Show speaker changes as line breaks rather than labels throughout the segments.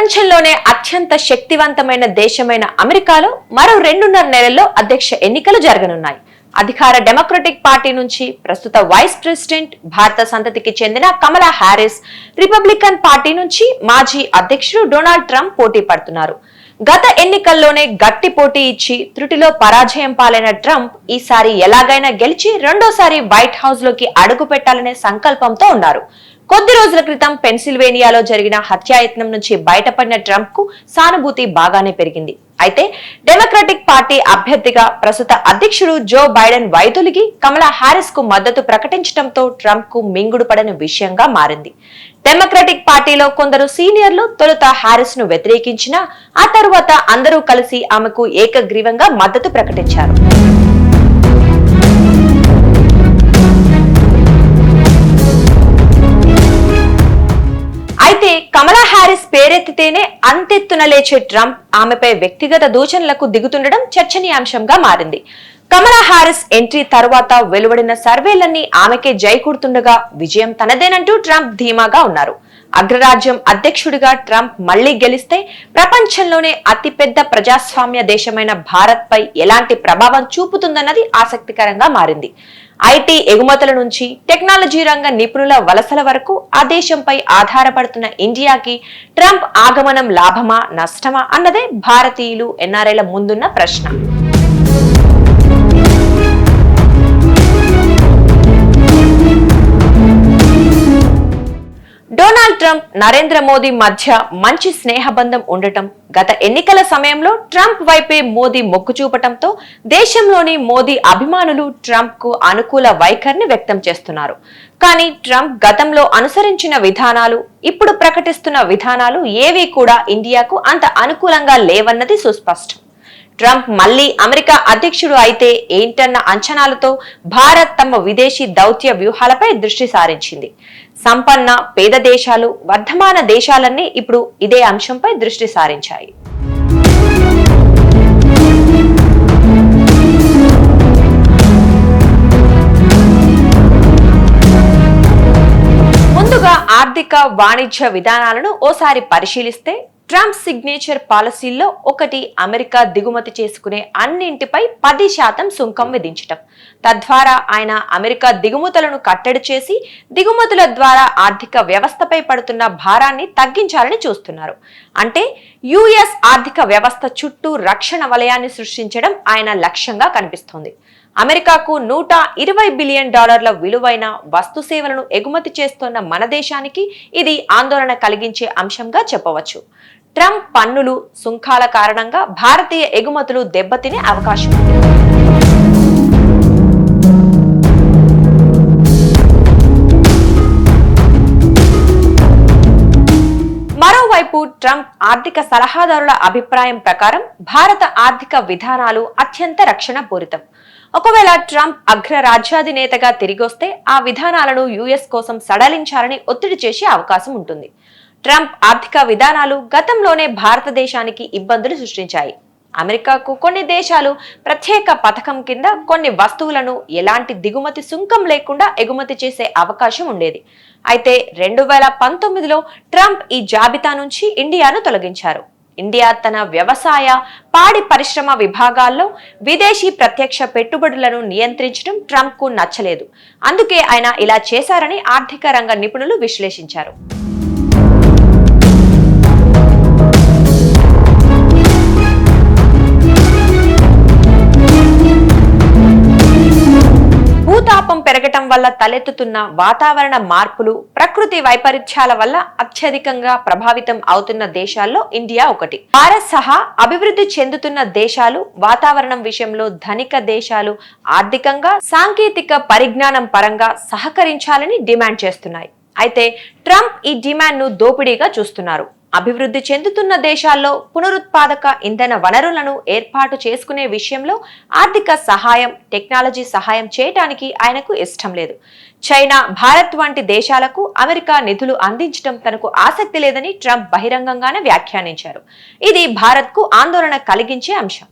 ప్రపంచంలోనే అత్యంత శక్తివంతమైన దేశమైన అమెరికాలో మరో 2.5 నెలల్లో అధ్యక్ష ఎన్నికలు జరగనున్నాయి. అధికార డెమోక్రటిక్ పార్టీ నుంచి ప్రస్తుత వైస్ ప్రెసిడెంట్ భారత సంతతికి చెందిన కమలా హ్యారిస్, రిపబ్లికన్ పార్టీ నుంచి మాజీ అధ్యక్షుడు డొనాల్డ్ ట్రంప్ పోటీ పడుతున్నారు. గత ఎన్నికల్లోనే గట్టి పోటీ ఇచ్చి త్రుటిలో పరాజయం పాలైన ట్రంప్ ఈసారి ఎలాగైనా గెలిచి రెండోసారి వైట్ హౌస్ లోకి అడుగు పెట్టాలనే సంకల్పంతో ఉన్నారు. కొద్ది రోజుల క్రితం పెన్సిల్వేనియాలో జరిగిన హత్యాయత్నం నుంచి బయటపడిన ట్రంప్ కు సానుభూతి బాగానే పెరిగింది. అయితే డెమోక్రటిక్ పార్టీ అభ్యర్థిగా ప్రస్తుత అధ్యక్షుడు జో బైడెన్ వైదొలిగి కమలా హ్యారిస్ కు మద్దతు ప్రకటించడంతో ట్రంప్ కు మింగుడు పడని విషయంగా మారింది. డెమోక్రటిక్ పార్టీలో కొందరు సీనియర్లు తొలుత హ్యారిస్ ను వ్యతిరేకించినా ఆ తరువాత అందరూ కలిసి ఆమెకు ఏకగ్రీవంగా మద్దతు ప్రకటించారు. అయితే కమలా హ్యారిస్ పేరెత్తితేనే అంతెత్తున లేచే ట్రంప్ ఆమెపై వ్యక్తిగత దూషణలకు దిగుతుండడం చర్చనీయాంశంగా మారింది. కమలా హ్యారిస్ ఎంట్రీ తర్వాత వెలువడిన సర్వేలన్నీ ఆమెకే జై కూడుతుండగా విజయం తనదేనంటూ ట్రంప్ ధీమాగా ఉన్నారు. అగ్రరాజ్యం అధ్యక్షుడిగా ట్రంప్ మళ్లీ గెలిస్తే ప్రపంచంలోనే అతిపెద్ద ప్రజాస్వామ్య దేశమైన భారత్ పై ఎలాంటి ప్రభావం చూపుతుందన్నది ఆసక్తికరంగా మారింది. ఐటీ ఎగుమతుల నుంచి టెక్నాలజీ రంగ నిపుణుల వలసల వరకు ఆ దేశంపై ఆధారపడుతున్న ఇండియాకి ట్రంప్ ఆగమనం లాభమా నష్టమా అన్నదే భారతీయులు ఎన్ఆర్ఐల ముందున్న ప్రశ్న. డొనాల్డ్ ట్రంప్, నరేంద్ర మోదీ మధ్య మంచి స్నేహబంధం ఉండటం, గత ఎన్నికల సమయంలో ట్రంప్ వైపే మోదీ మొగ్గు చూపటంతో దేశంలోని మోదీ అభిమానులు ట్రంప్ కు అనుకూల వైఖరిని వ్యక్తం చేస్తున్నారు. కానీ ట్రంప్ గతంలో అనుసరించిన విధానాలు, ఇప్పుడు ప్రకటిస్తున్న విధానాలు ఏవీ కూడా ఇండియాకు అంత అనుకూలంగా లేవన్నది సుస్పష్టం. ట్రంప్ మళ్లీ అమెరికా అధ్యక్షుడు అయితే ఏంటన్న అంచనాలతో భారత్ తమ విదేశీ దౌత్య వ్యూహాలపై దృష్టి సారించింది. సంపన్న పేద దేశాలు, వర్ధమాన దేశాలన్నీ ఇప్పుడు ఇదే అంశంపై దృష్టి సారించాయి. ముందుగా ఆర్థిక వాణిజ్య విధానాలను ఓసారి పరిశీలిస్తే ట్రంప్ సిగ్నేచర్ పాలసీల్లో ఒకటి అమెరికా దిగుమతి చేసుకునే అన్నింటిపై 10% సుంకం విధించటం. తద్వారా ఆయన అమెరికా దిగుమతులను కట్టడి చేసి దిగుమతుల ద్వారా ఆర్థిక వ్యవస్థపై పడుతున్న భారాన్ని తగ్గించాలని చూస్తున్నారు. అంటే యుఎస్ ఆర్థిక వ్యవస్థ చుట్టూ రక్షణ వలయాన్ని సృష్టించడం ఆయన లక్ష్యంగా కనిపిస్తోంది. అమెరికాకు $120 బిలియన్ విలువైన వస్తు సేవలను ఎగుమతి చేస్తోన్న మన దేశానికి ఇది ఆందోళన కలిగించే అంశంగా చెప్పవచ్చు. ట్రంప్ పన్నులు, సుంకాల కారణంగా భారతీయ ఎగుమతులు దెబ్బతినే అవకాశం ఉంది. మరోవైపు ట్రంప్ ఆర్థిక సలహాదారుల అభిప్రాయం ప్రకారం భారత ఆర్థిక విధానాలు అత్యంత రక్షణ పూరితం. ఒకవేళ ట్రంప్ అగ్ర రాజ్యాధినేతగా తిరిగొస్తే ఆ విధానాలను యుఎస్ కోసం సడలించాలని ఒత్తిడి చేసే అవకాశం ఉంటుంది. ట్రంప్ ఆర్థిక విధానాలు గతంలోనే భారతదేశానికి ఇబ్బందులు సృష్టించాయి. అమెరికాకు కొన్ని దేశాలు ప్రత్యేక పథకం కింద కొన్ని వస్తువులను ఎలాంటి దిగుమతి సుంకం లేకుండా ఎగుమతి చేసే అవకాశం ఉండేది. అయితే 2019లో ట్రంప్ ఈ జాబితా నుంచి ఇండియాను తొలగించారు. ఇండియా తన వ్యవసాయ, పాడి పరిశ్రమ విభాగాల్లో విదేశీ ప్రత్యక్ష పెట్టుబడులను నియంత్రించడం ట్రంప్ కు నచ్చలేదు. అందుకే ఆయన ఇలా చేశారని ఆర్థిక రంగ నిపుణులు విశ్లేషించారు. భూతాపం పెరగటం వల్ల తలెత్తుతున్న వాతావరణ మార్పులు, ప్రకృతి వైపరీత్యాల వల్ల అత్యధికంగా ప్రభావితం అవుతున్న దేశాల్లో ఇండియా ఒకటి. భారత్ సహా అభివృద్ధి చెందుతున్న దేశాలు వాతావరణం విషయంలో ధనిక దేశాలు ఆర్థికంగా, సాంకేతిక పరిజ్ఞానం పరంగా సహకరించాలని డిమాండ్ చేస్తున్నాయి. అయితే ట్రంప్ ఈ డిమాండ్ ను దోపిడీగా చూస్తున్నారు. అభివృద్ధి చెందుతున్న దేశాల్లో పునరుత్పాదక ఇంధన వనరులను ఏర్పాటు చేసుకునే విషయంలో ఆర్థిక సహాయం, టెక్నాలజీ సహాయం చేయడానికి ఆయనకు ఇష్టం లేదు. చైనా, భారత్ వంటి దేశాలకు అమెరికా నిధులు అందించడం తనకు ఆసక్తి లేదని ట్రంప్ బహిరంగంగానే వ్యాఖ్యానించారు. ఇది భారత్ కు ఆందోళన కలిగించే అంశం.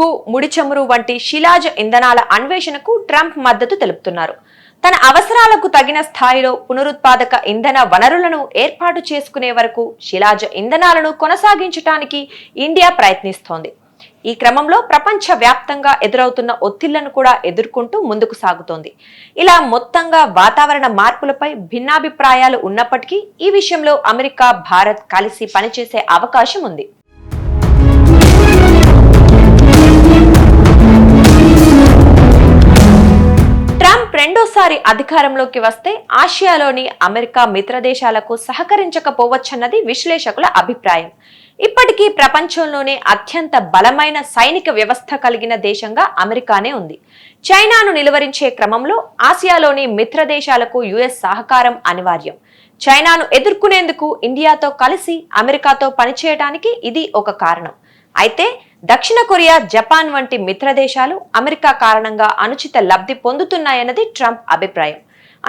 బొగ్గు, ముడి చమురు వంటి శిలాజ ఇంధనాల అన్వేషణకు ట్రంప్ మద్దతు తెలుపుతున్నారు. తన అవసరాలకు తగిన స్థాయిలో పునరుత్పాదక ఇంధన వనరులను ఏర్పాటు చేసుకునే వరకు శిలాజ ఇంధనాలను కొనసాగించడానికి ఇండియా ప్రయత్నిస్తోంది. ఈ క్రమంలో ప్రపంచ వ్యాప్తంగా ఎదురవుతున్న ఒత్తిళ్లను కూడా ఎదుర్కొంటూ ముందుకు సాగుతోంది. ఇలా మొత్తంగా వాతావరణ మార్పులపై భిన్నాభిప్రాయాలు ఉన్నప్పటికీ ఈ విషయంలో అమెరికా, భారత్ కలిసి పనిచేసే అవకాశం ఉంది. ట్రంప్ రెండోసారి అధికారంలోకి వస్తే ఆసియాలోని అమెరికా మిత్రదేశాలకు సహకరించకపోవచ్చన్నది విశ్లేషకుల అభిప్రాయం. ఇప్పటికీ ప్రపంచంలోనే అత్యంత బలమైన సైనిక వ్యవస్థ కలిగిన దేశంగా అమెరికానే ఉంది. చైనాను నిలువరించే క్రమంలో ఆసియాలోని మిత్రదేశాలకు యుఎస్ సహకారం అనివార్యం. చైనాను ఎదుర్కొనేందుకు ఇండియాతో కలిసి అమెరికాతో పనిచేయడానికి ఇది ఒక కారణం. అయితే దక్షిణ కొరియా, జపాన్ వంటి మిత్రదేశాలు అమెరికా కారణంగా అనుచిత లబ్ధి పొందుతున్నాయన్నది ట్రంప్ అభిప్రాయం.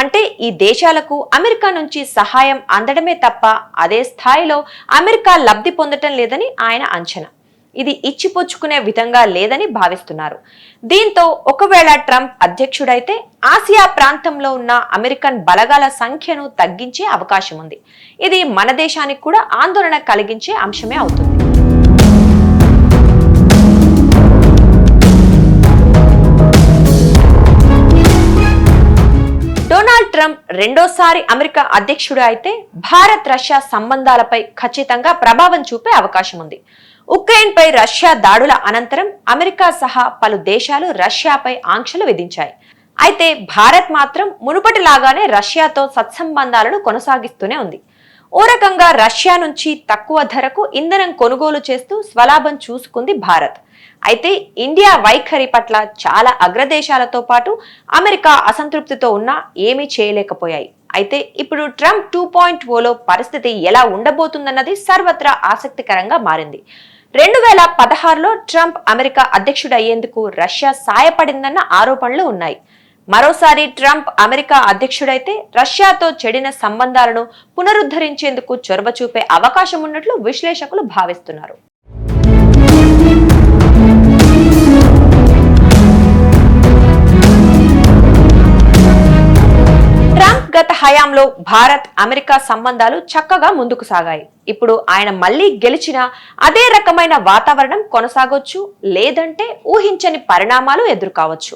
అంటే ఈ దేశాలకు అమెరికా నుంచి సహాయం అందడమే తప్ప అదే స్థాయిలో అమెరికా లబ్ధి పొందటం లేదని ఆయన అంచనా. ఇది ఇచ్చిపుచ్చుకునే విధంగా లేదని భావిస్తున్నారు. దీంతో ఒకవేళ ట్రంప్ అధ్యక్షుడైతే ఆసియా ప్రాంతంలో ఉన్న అమెరికన్ బలగాల సంఖ్యను తగ్గించే అవకాశం ఉంది. ఇది మన దేశానికి కూడా ఆందోళన కలిగించే అంశమే అవుతుంది. డొనాల్డ్ ట్రంప్ రెండోసారి అమెరికా అధ్యక్షుడు అయితే భారత్, రష్యా సంబంధాలపై ఖచ్చితంగా ప్రభావం చూపే అవకాశం ఉంది. ఉక్రెయిన్ పై రష్యా దాడుల అనంతరం అమెరికా సహా పలు దేశాలు రష్యాపై ఆంక్షలు విధించాయి. అయితే భారత్ మాత్రం మునుపటిలాగానే రష్యాతో సత్సంబంధాలను కొనసాగిస్తూనే ఉంది. ఓ రకంగా రష్యా నుంచి తక్కువ ధరకు ఇంధనం కొనుగోలు చేస్తూ స్వలాభం చూసుకుంది భారత్. అయితే ఇండియా వైఖరి పట్ల చాలా అగ్రదేశాలతో పాటు అమెరికా అసంతృప్తితో ఉన్నా ఏమీ చేయలేకపోయాయి. అయితే ఇప్పుడు ట్రంప్ 2.0లో పరిస్థితి ఎలా ఉండబోతుందన్నది సర్వత్రా ఆసక్తికరంగా మారింది. 2016లో ట్రంప్ అమెరికా అధ్యక్షుడయ్యేందుకు రష్యా సాయపడిందన్న ఆరోపణలు ఉన్నాయి. మరోసారి ట్రంప్ అమెరికా అధ్యక్షుడైతే రష్యాతో చెడిన సంబంధాలను పునరుద్ధరించేందుకు చొరవ చూపే అవకాశం ఉన్నట్లు విశ్లేషకులు భావిస్తున్నారు. ట్రంప్ గత హయాంలో భారత్, అమెరికా సంబంధాలు చక్కగా ముందుకు సాగాయి. ఇప్పుడు ఆయన మళ్లీ గెలిచినా అదే రకమైన వాతావరణం కొనసాగొచ్చు, లేదంటే ఊహించని పరిణామాలు ఎదుర్కోవచ్చు.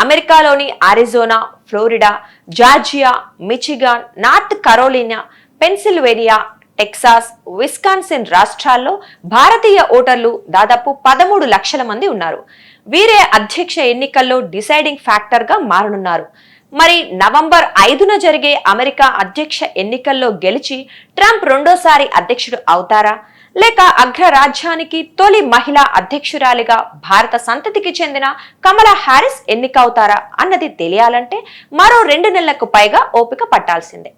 అమెరికాలోని Arizona, Florida, Georgia, Michigan, North Carolina, Pennsylvania, Texas, Wisconsin రాష్ట్రాల్లో భారతీయ ఓటర్లు దాదాపు 13 లక్షల మంది ఉన్నారు. వీరే అధ్యక్ష ఎన్నికల్లో డిసైడింగ్ ఫ్యాక్టర్ గా మారనున్నారు. మరి నవంబర్ 5న జరిగే అమెరికా అధ్యక్ష ఎన్నికల్లో గెలిచి ట్రంప్ రెండోసారి అధ్యక్షుడు అవుతారా, లేక అగ్రరాజ్యానికి తొలి మహిళా అధ్యక్షురాలిగా భారత సంతతికి చెందిన కమలా హ్యారిస్ ఎన్నికవుతారా అన్నది తెలియాలంటే మరో 2 నెలలకు పైగా ఓపిక పట్టాల్సిందే.